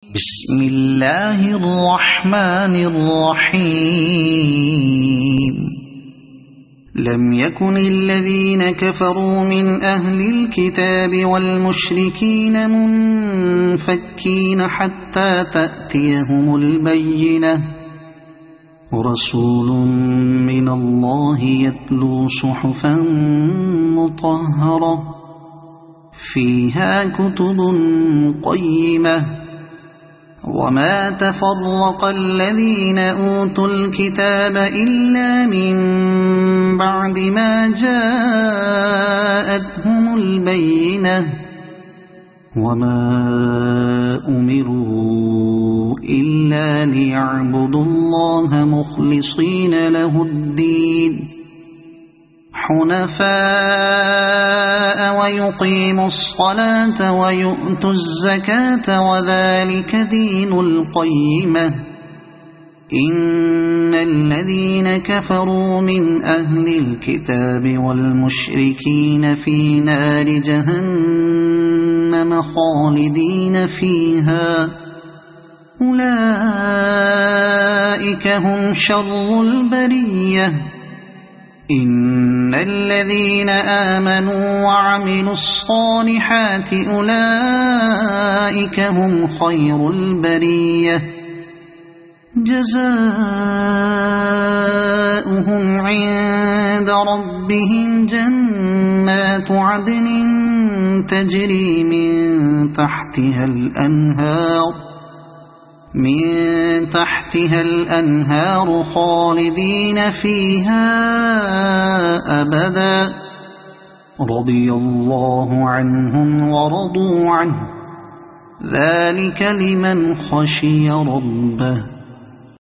بسم الله الرحمن الرحيم. لم يكن الذين كفروا من أهل الكتاب والمشركين منفكين حتى تأتيهم البينة، رسول من الله يتلو صحفا مطهرة فيها كتب قيمة. وما تفرق الذين أوتوا الكتاب إلا من بعد ما جاءتهم البينة، وما أمروا إلا ليعبدوا الله مخلصين له الدين حنفاء ويقيموا الصلاة ويؤتوا الزكاة وذلك دين القيمة. إن الذين كفروا من أهل الكتاب والمشركين في نار جهنم خالدين فيها، أولئك هم شر البرية. إن الذين آمنوا وعملوا الصالحات أولئك هم خير البرية، جزاؤهم عند ربهم جنات عدن تجري من تحتها الأنهار خالدين فيها أبدا، رضي الله عنهم ورضوا عنه، ذلك لمن خشي ربه.